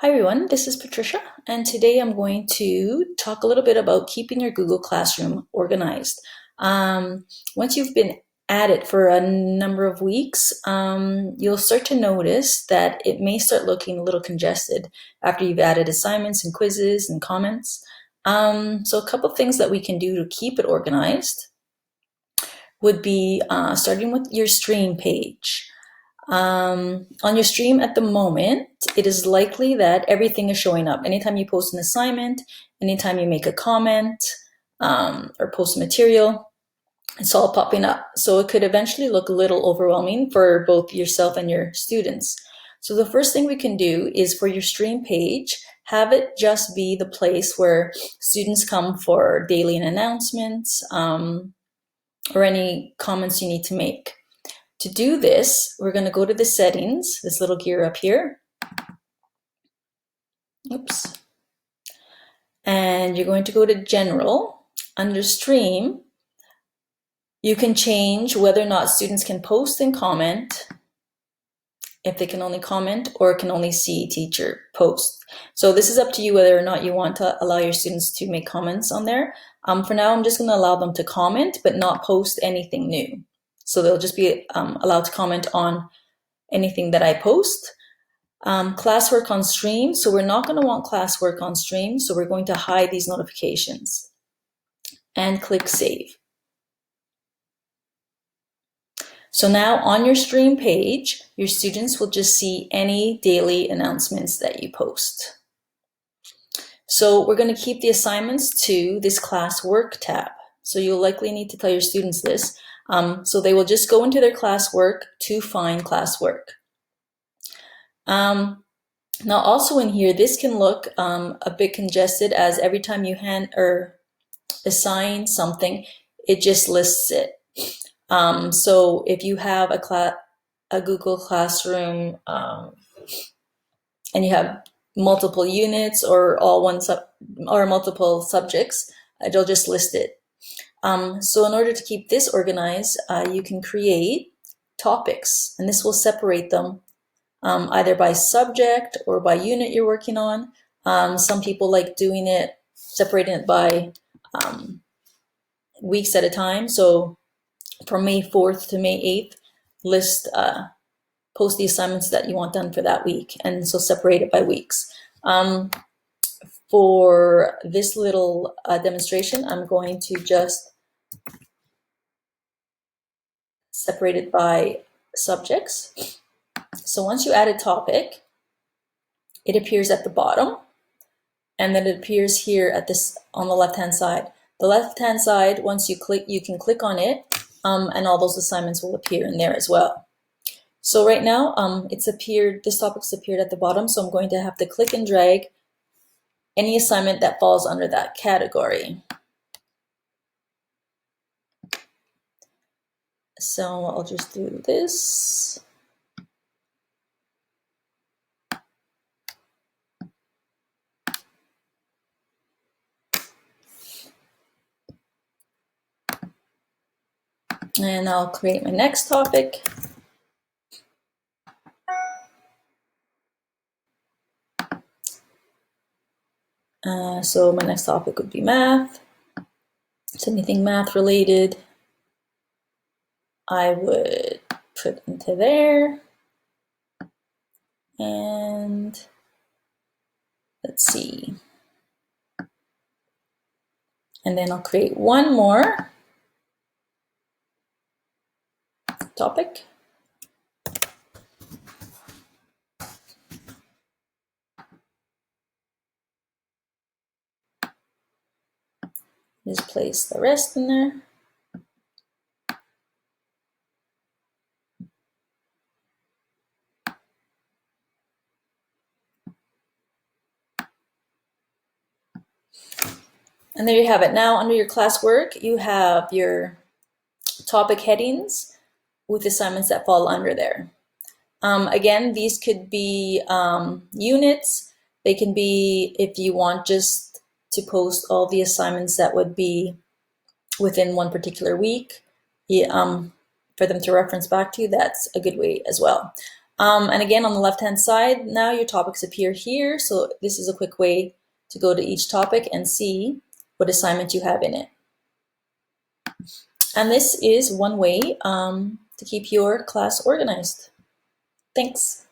Hi everyone, this is Patricia, and today I'm going to talk a little bit about keeping your Google Classroom organized. Once you've been at it for a number of weeks, you'll start to notice that it may start looking a little congested after you've added assignments and quizzes and comments. So a couple of things that we can do to keep it organized would be starting with your stream page. On your stream at the moment, it is likely that everything is showing up. Anytime you post an assignment, anytime you make a comment or post material, it's all popping up. So it could eventually look a little overwhelming for both yourself and your students. So the first thing we can do is for your stream page, have it just be the place where students come for daily announcements or any comments you need to make. To do this, we're going to go to the settings, this little gear up here. Oops. And you're going to go to General. Under Stream, you can change whether or not students can post and comment, if they can only comment or can only see teacher post. So this is up to you whether or not you want to allow your students to make comments on there. For now, I'm just going to allow them to comment, but not post anything new. So they'll just be allowed to comment on anything that I post. Classwork on stream. So we're not going to want classwork on stream. So we're going to hide these notifications and click save. So now on your stream page, your students will just see any daily announcements that you post. So we're going to keep the assignments to this classwork tab. So you'll likely need to tell your students this. So they will just go into their classwork to find classwork. Now also in here, this can look a bit congested as every time you hand or assign something, it just lists it. So if you have a Google Classroom and you have multiple units or or multiple subjects, it'll just list it. So in order to keep this organized, you can create topics, and this will separate them either by subject or by unit you're working on. Some people like doing it, separating it by weeks at a time. So from May 4th to May 8th, post the assignments that you want done for that week, and so separate it by weeks. For this little demonstration, I'm going to just separate it by subjects. So once you add a topic, it appears at the bottom, and then it appears here at this on the left-hand side. The left-hand side, once you click, you can click on it, and all those assignments will appear in there as well. So right now, this topic's appeared at the bottom, so I'm going to have to click and drag any assignment that falls under that category. So I'll just do this. And I'll create my next topic. So my next topic would be math. So anything math related, I would put into there. And let's see. And then I'll create one more topic. Just place the rest in there. And there you have it. Now under your classwork, you have your topic headings with assignments that fall under there. Again, these could be units. They can be, if you want just to post all the assignments that would be within one particular week, for them to reference back to, that's a good way as well. And again, on the left-hand side, now your topics appear here. So this is a quick way to go to each topic and see what assignment you have in it. And this is one way to keep your class organized. Thanks.